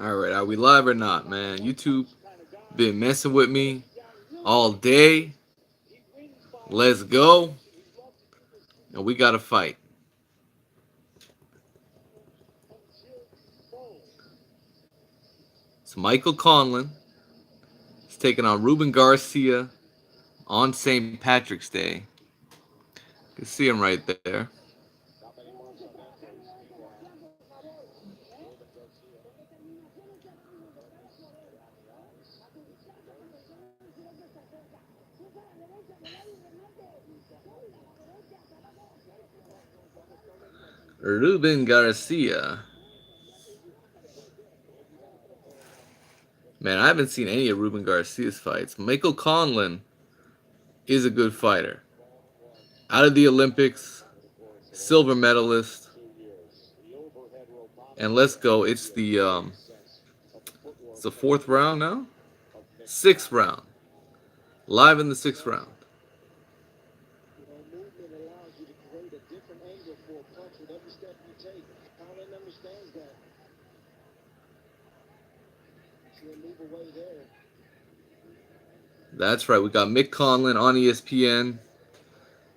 All right, are we live or not, man? YouTube been messing with me all day. Let's go. And we got to fight. It's Michael Conlan. He's taking on Ruben Garcia on St. Patrick's Day. You can see him right there. Ruben Garcia. Man, I haven't seen any of Ruben Garcia's fights. Michael Conlan is a good fighter. Out of the Olympics, silver medalist. And let's go. It's the fourth round now? Sixth round. Live in the sixth round. That's right. We got Mick Conlan on ESPN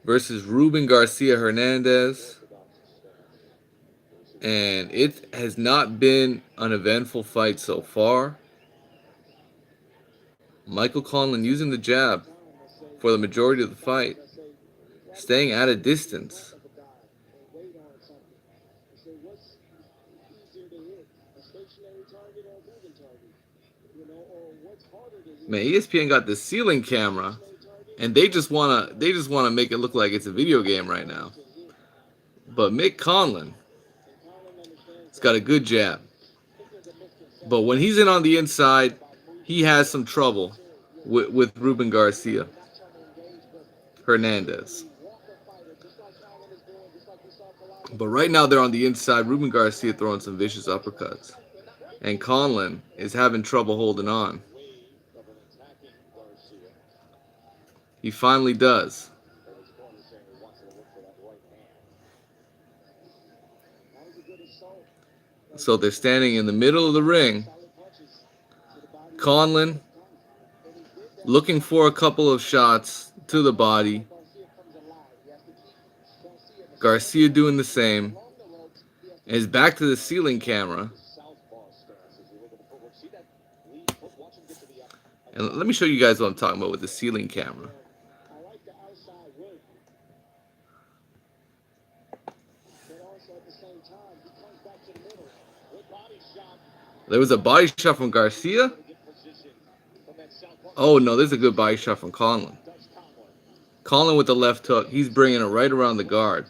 versus Ruben Garcia Hernandez. And it has not been an eventful fight so far. Michael Conlan using the jab for the majority of the fight, staying at a distance. Man, ESPN got the ceiling camera, and they just wanna make it look like it's a video game right now. But Mick Conlan, he's got a good jab. But when he's in on the inside, he has some trouble with Ruben Garcia Hernandez. But right now they're on the inside. Ruben Garcia throwing some vicious uppercuts. And Conlan is having trouble holding on. He finally does. So they're standing in the middle of the ring. Conlan looking for a couple of shots to the body. Garcia doing the same. And is back to the ceiling camera. And let me show you guys what I'm talking about with the ceiling camera. There was a body shot from Garcia. Oh, no, there's a good body shot from Conlan. Conlan with the left hook. He's bringing it right around the guard.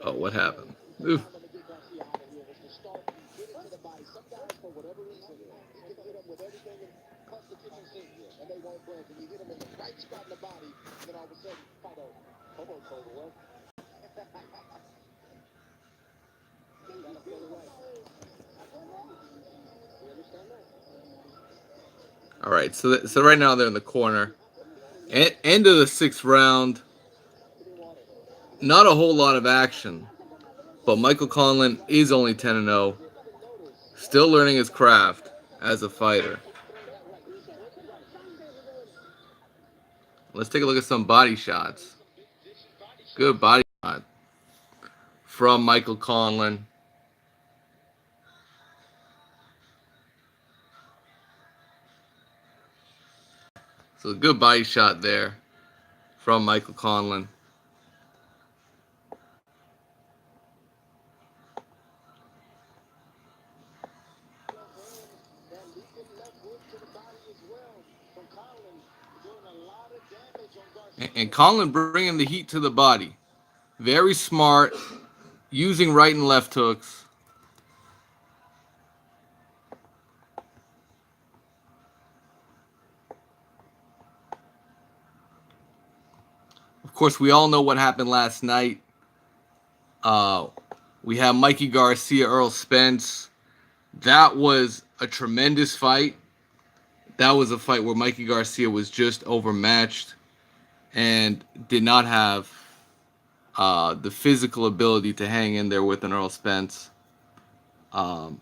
Oh, what happened? Ooh. All right, so right now they're in the corner. End of the sixth round. Not a whole lot of action, but Michael Conlan is only 10-0. Still learning his craft as a fighter. Let's take a look at some body shots. Good body shot from Michael Conlan. So a good body shot there from Michael Conlan. And Conlan bringing the heat to the body. Very smart, using right and left hooks. Of course, we all know what happened last night. We have Mikey Garcia, Earl Spence. That was a tremendous fight. that was a fight where Mikey Garcia was just overmatched and did not have the physical ability to hang in there with an Earl Spence. Um,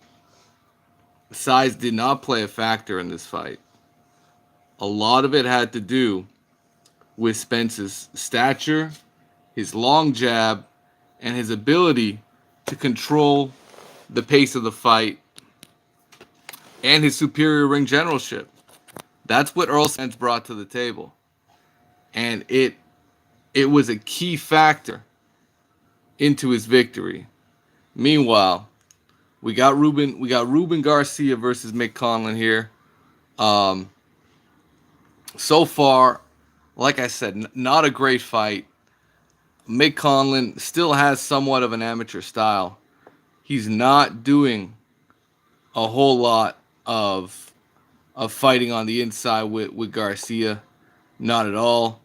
Size did not play a factor in this fight. A lot of it had to do with Spence's stature, his long jab, and his ability to control the pace of the fight and his superior ring generalship. That's what Earl Spence brought to the table. And it was a key factor into his victory. Meanwhile, we got Ruben Garcia versus Mick Conlan here. Um, so far, like I said, not a great fight. Mick Conlan still has somewhat of an amateur style. He's not doing a whole lot of fighting on the inside with Garcia. Not at all.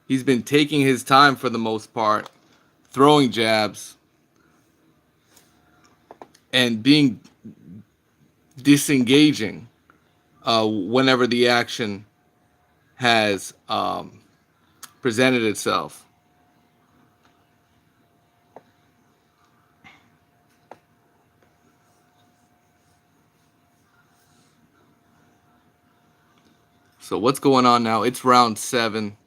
He's been taking his time for the most part, throwing jabs, and being disengaging whenever the action has presented itself. So what's going on now? It's round 7.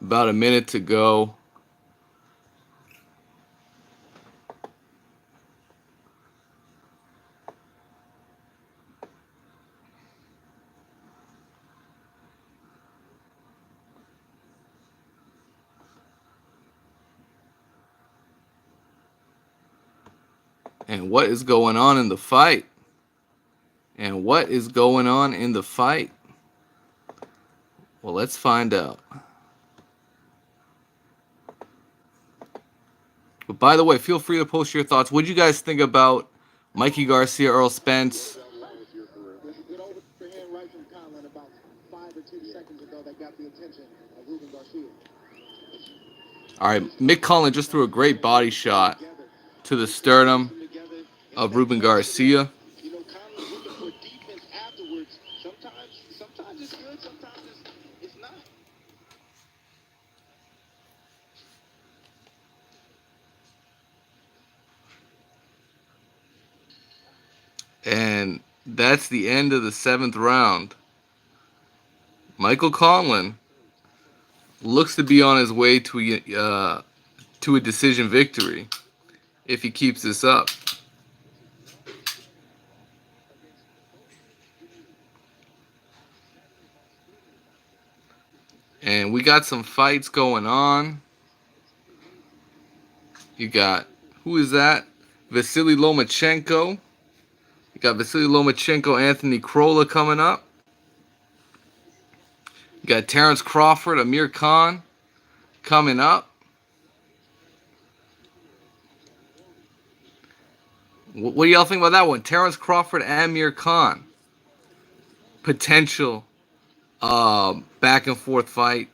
About a minute to go. And what is going on in the fight? And what is going on in the fight? Well, let's find out. But by the way, feel free to post your thoughts. What do you guys think about Mikey Garcia, Earl Spence? All right, Mick Conlan just threw a great body shot to the sternum of Ruben Garcia. And that's the end of the 7th round. Michael Conlan looks to be on his way to a decision victory if he keeps this up. And we got some fights going on. You got, who is that? Vasily Lomachenko. You got Vasily Lomachenko, Anthony Crolla coming up. You got Terrence Crawford, Amir Khan coming up. What do y'all think about that one? Terrence Crawford and Amir Khan. Potential back and forth fight.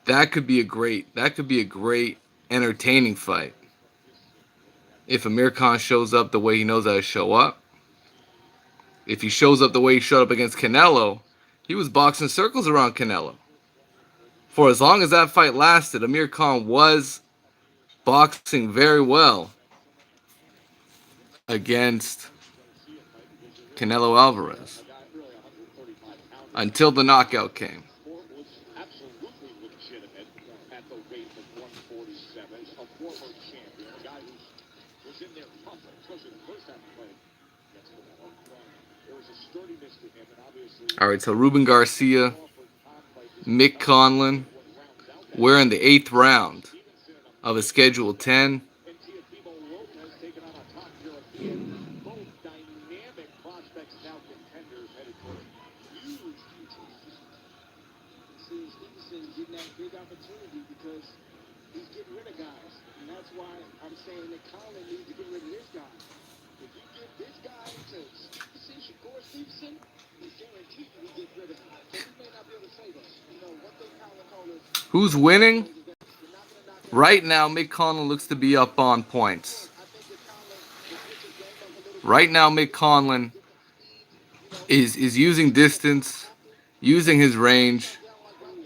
That could be a great entertaining fight. If Amir Khan shows up the way he knows how to show up. If he shows up the way he showed up against Canelo, he was boxing circles around Canelo. For as long as that fight lasted, Amir Khan was boxing very well against Canelo Alvarez. Until the knockout came. All right, so Ruben Garcia, Mick Conlan, we're in the 8th round of a Schedule 10. Who's winning? Right now, Mick Conlan looks to be up on points. Right now, Mick Conlan is using distance, using his range.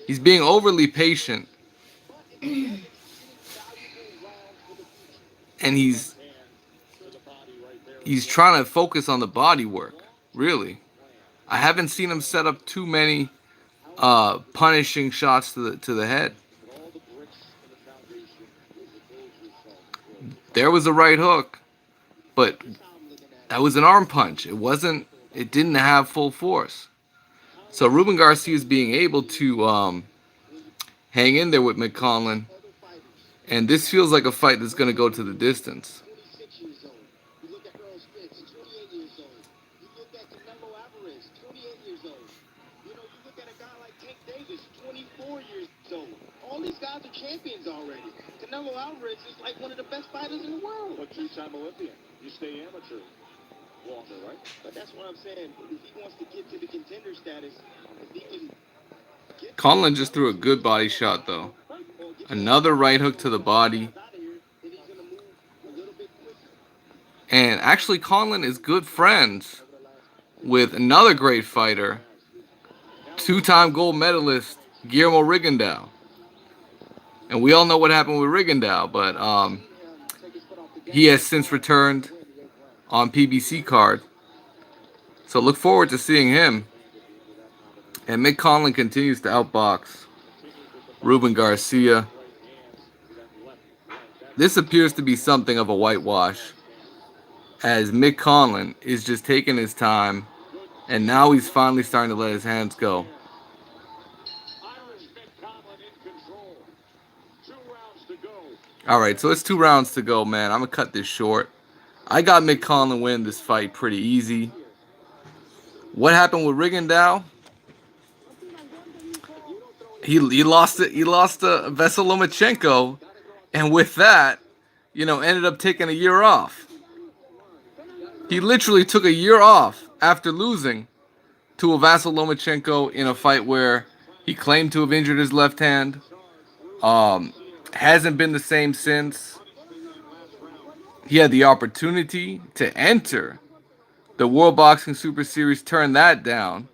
He's being overly patient, and he's trying to focus on the body work. Really, I haven't seen him set up too many punishing shots to the head. There was a right hook, but that was an arm punch. It wasn't. It didn't have full force. So Ruben Garcia is being able to hang in there with Conlan, and this feels like a fight that's going to go to the distance. All these guys are champions already. Canelo Alvarez is like one of the best fighters in the world. A two-time Olympian. You stay amateur longer, right? But that's what I'm saying. If he wants to get to the contender status, if he can Conlan just threw a good body shot, though. Another right hook to the body. And actually, Conlan is good friends with another great fighter, two-time gold medalist Guillermo Rigondeaux. And we all know what happened with Rigondeaux, but he has since returned on PBC card. So look forward to seeing him. And Mick Conlan continues to outbox Ruben Garcia. This appears to be something of a whitewash, as Mick Conlan is just taking his time, and now he's finally starting to let his hands go. Alright, so it's 2 rounds to go, man. I'm going to cut this short. I got Mick Conlan winning this fight pretty easy. What happened with Rigondeaux? He lost it. He lost to Vasyl Lomachenko, and with that, ended up taking a year off. He literally took a year off after losing to a Vasyl Lomachenko in a fight where he claimed to have injured his left hand. Hasn't been the same since. He had the opportunity to enter the World Boxing Super Series, turned that down,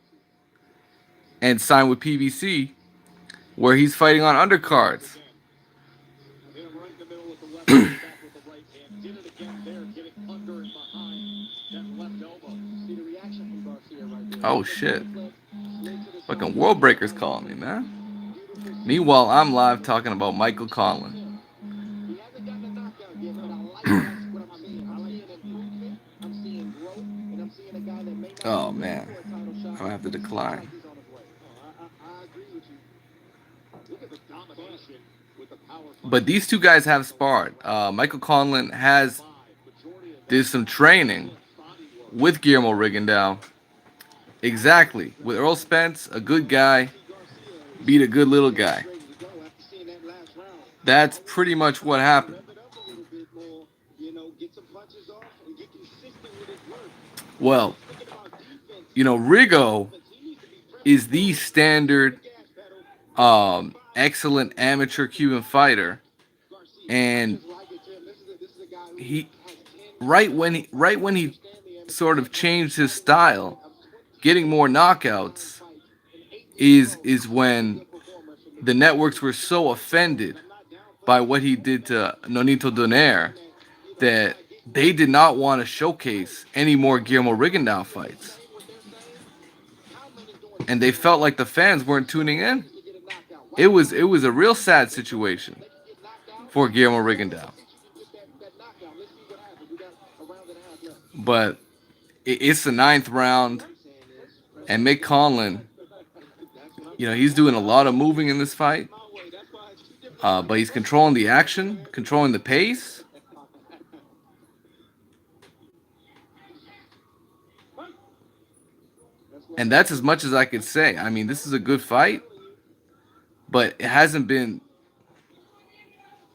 and signed with PBC, where he's fighting on undercards. Oh shit. Fucking World Breaker's calling me, man. Meanwhile, I'm live talking about Michael Conlan. Oh man. I have to decline. But these two guys have sparred. Michael Conlan did some training with Guillermo Rigondeaux. Exactly. With Earl Spence, a good guy beat a good little guy. That's pretty much what happened. Well, Rigo is the standard excellent amateur Cuban fighter, and right when he sort of changed his style, getting more knockouts, is when the networks were so offended by what he did to Nonito Donaire that they did not want to showcase any more Guillermo Rigondeaux fights. And they felt like the fans weren't tuning in. It was a real sad situation for Guillermo Rigondeaux. But it's the 9th round, and Mick Conlan, he's doing a lot of moving in this fight. But he's controlling the action, controlling the pace. And that's as much as I could say. I mean, this is a good fight, but it hasn't been,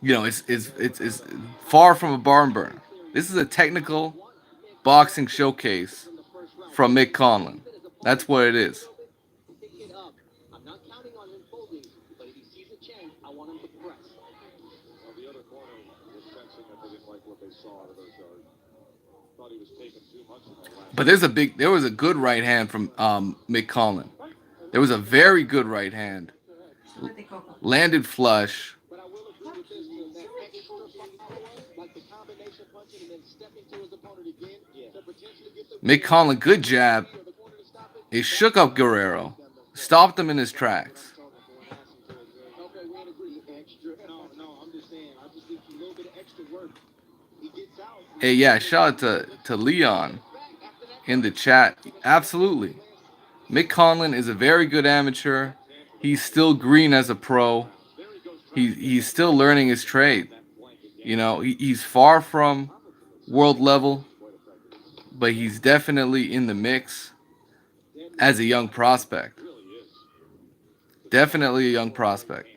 it's far from a barn burner. This is a technical boxing showcase from Mick Conlan. That's what it is. I'm not counting on him folding, but if he sees a chance, I want him to press. Well, the other corner was sensing that they didn't like what they saw out of those guards. Thought he was taking too much in that last But there was a good right hand from Mick Conlan. There was a very good right hand. Landed flush. But I will agree with this, that extra follow-up, like the combination punching and then stepping to his opponent again to potentially get the Mick Conlan, good jab. or the corner to stop it. It shook up Guerrero. Stopped him in his tracks. Okay, we agree. Extra. No, I'm just saying. I just think a little bit of extra work. He gets out. Hey, yeah, shout out to Leon in the chat. Absolutely. Mick Conlan is a very good amateur. He's still green as a pro. He's still learning his trade. You know, he's far from world level, but he's definitely in the mix as a young prospect. Definitely a young prospect.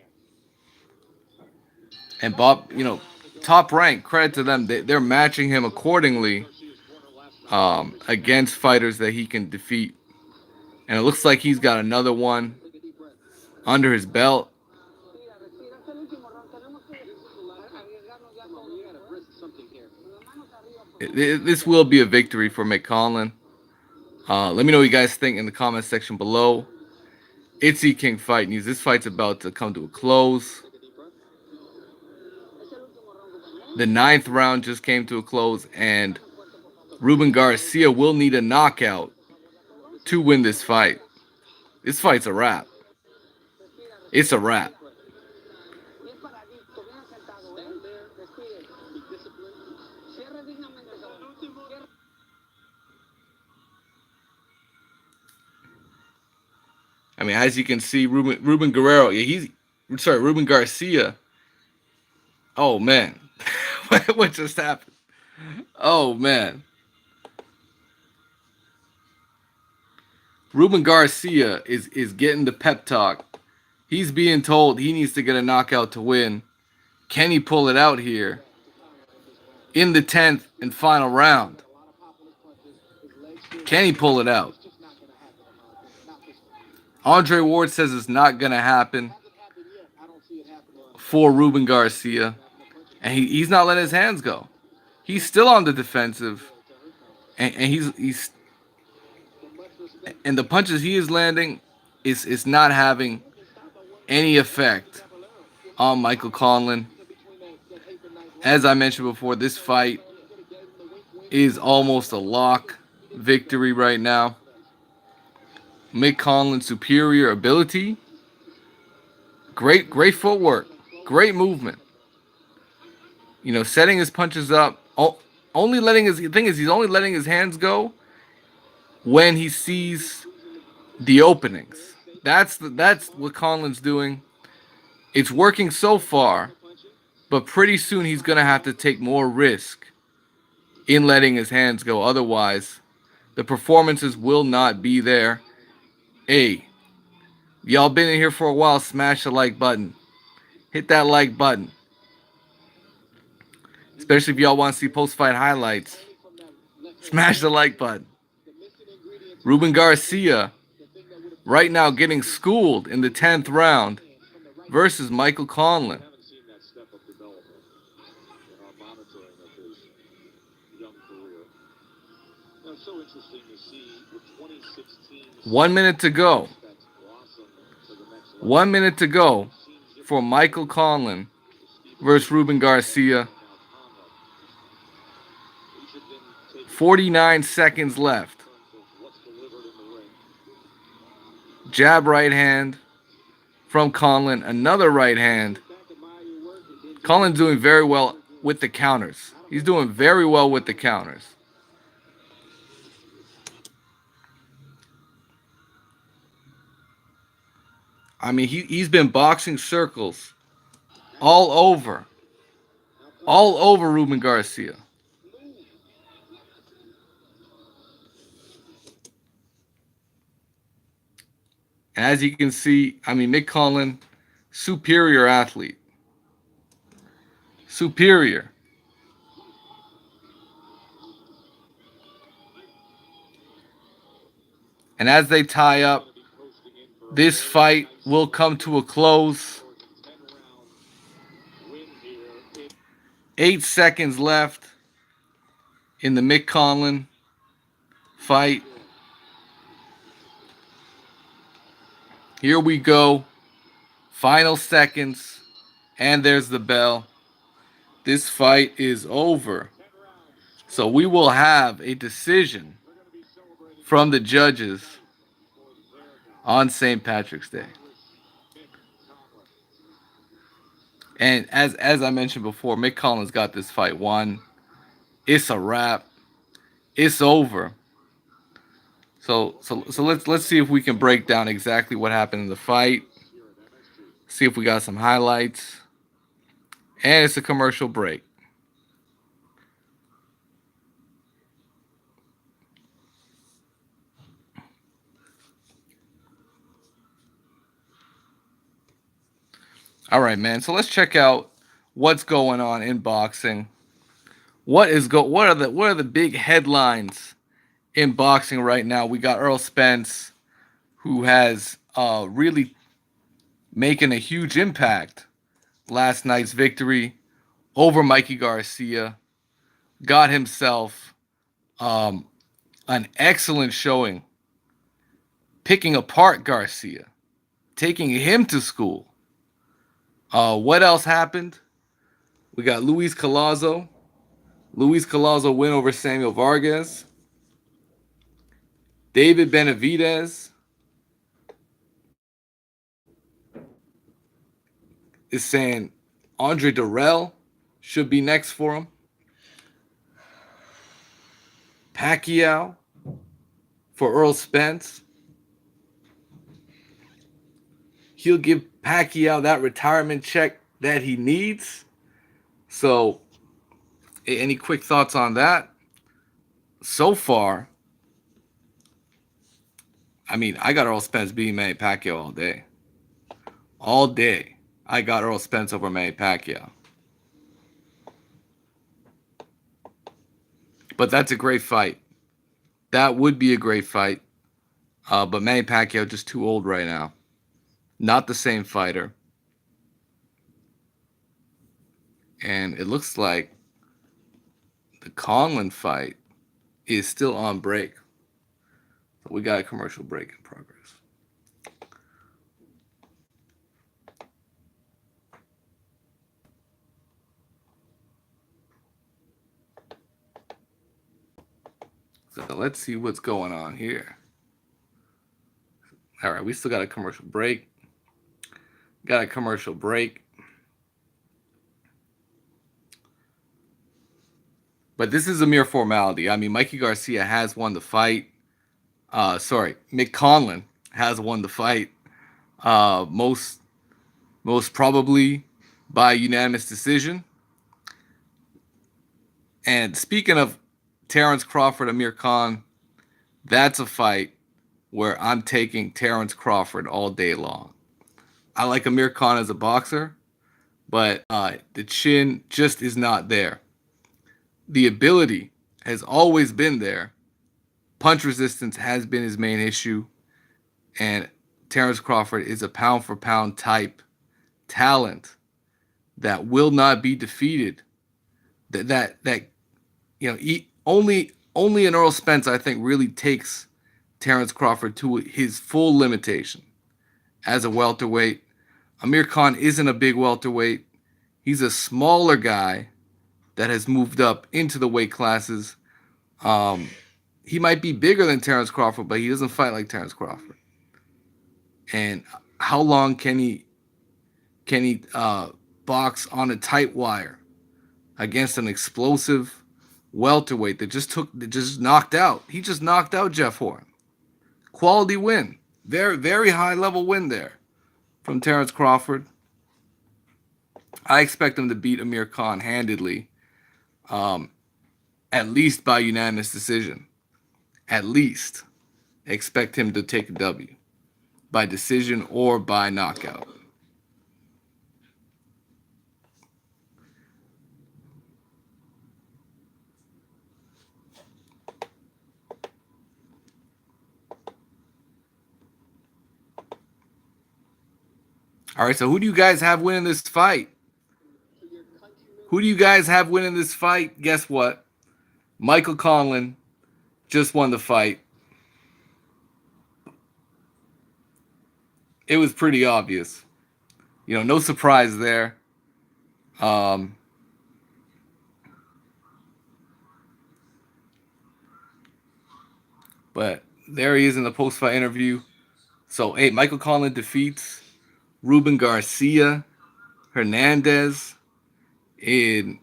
And Bob, you know, top rank, credit to them. They're matching him accordingly against fighters that he can defeat. And it looks like he's got another one under his belt. This will be a victory for Mick Conlan. Let me know what you guys think in the comment section below. It's King Fight News. This fight's about to come to a close. The 9th round just came to a close, and Ruben Garcia will need a knockout to win this fight. This fight's a wrap. It's a wrap. I mean, as you can see, Ruben Guerrero, Ruben Garcia. Oh man, what just happened? Oh man, Ruben Garcia is getting the pep talk. He's being told he needs to get a knockout to win. Can he pull it out here in the 10th and final round? Can he pull it out? Andre Ward says it's not going to happen for Ruben Garcia. And he's not letting his hands go. He's still on the defensive. And he's and the punches he is landing is not having any effect on Michael Conlan. As I mentioned before, this fight is almost a lock victory right now. Mick Conlan's superior ability, great footwork, great movement. You know, setting his punches up. Only letting he's only letting his hands go when he sees the openings. That's what Conlan's doing. It's working so far, but pretty soon he's gonna have to take more risk in letting his hands go. Otherwise, the performances will not be there. Hey, y'all been in here for a while, smash the like button. Hit that like button. Especially if y'all want to see post-fight highlights. Smash the like button. Ruben Garcia, right now getting schooled in the 10th round versus Michael Conlan. 1 minute to go. 1 minute to go for Michael Conlan versus Ruben Garcia. 49 seconds left. Jab right hand from Conlan. Another right hand. Conlan's doing very well with the counters. He's doing very well with the counters. I mean, he's been boxing circles all over Ruben Garcia. And as you can see, I mean, Mick Conlan, superior athlete. Superior. And as they tie up, this fight will come to a close. 8 seconds left in the Mick Conlan fight. Here we go. Final seconds. And there's the bell. This fight is over. So we will have a decision from the judges on St. Patrick's Day. And as I mentioned before, Mick Collins got this fight won. It's a wrap. It's over. So let's see if we can break down exactly what happened in the fight. See if we got some highlights. And it's a commercial break. All right, man. So let's check out what's going on in boxing. What are the big headlines in boxing right now? We got Earl Spence, who has really making a huge impact. Last night's victory over Mikey Garcia got himself an excellent showing, picking apart Garcia, taking him to school. What else happened? We got Luis Collazo. Luis Collazo win over Samuel Vargas. David Benavidez is saying Andre Durrell should be next for him. Pacquiao for Earl Spence. He'll give Pacquiao that retirement check that he needs. So, any quick thoughts on that? So far, I mean, I got Earl Spence beating Manny Pacquiao all day. All day, I got Earl Spence over Manny Pacquiao. But that's a great fight. That would be a great fight. But Manny Pacquiao just too old right now. Not the same fighter. And it looks like the Conlan fight is still on break. So we got a commercial break in progress. So let's see what's going on here. All right, we still got a commercial break. Got a commercial break. But this is a mere formality. I mean, Mikey Garcia has won the fight. Mick Conlan has won the fight. Most probably by unanimous decision. And speaking of Terrence Crawford, Amir Khan, that's a fight where I'm taking Terrence Crawford all day long. I like Amir Khan as a boxer, but the chin just is not there. The ability has always been there. Punch resistance has been his main issue. And Terrence Crawford is a pound-for-pound type talent that will not be defeated. Only an Earl Spence, I think, really takes Terrence Crawford to his full limitation as a welterweight. Amir Khan isn't a big welterweight. He's a smaller guy that has moved up into the weight classes. He might be bigger than Terrence Crawford, but he doesn't fight like Terrence Crawford. And how long can he box on a tight wire against an explosive welterweight that just knocked out? He just knocked out Jeff Horn. Quality win. Very, very high level win there from Terrence Crawford. I expect him to beat Amir Khan handedly. At least by unanimous decision. At least expect him to take a W by decision or by knockout. All right, so who do you guys have winning this fight? Who do you guys have winning this fight? Guess what? Michael Conlan just won the fight. It was pretty obvious. No surprise there. Um, but there he is in the post-fight interview. So, hey, Michael Conlan defeats Ruben Garcia, Hernandez in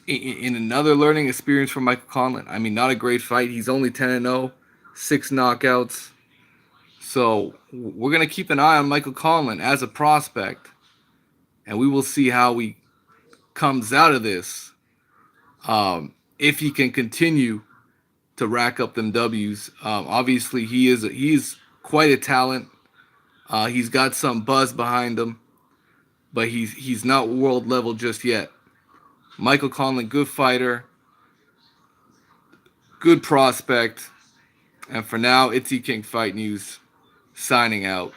another learning experience for Michael Conlan. I mean, not a great fight. He's only 10-0, 6 knockouts. So we're going to keep an eye on Michael Conlan as a prospect, and we will see how he comes out of this. If he can continue to rack up them W's. Obviously, he's quite a talent. He's got some buzz behind him, but he's not world level just yet. Michael Conlan, good fighter, good prospect, and for now, it's King Fight News signing out.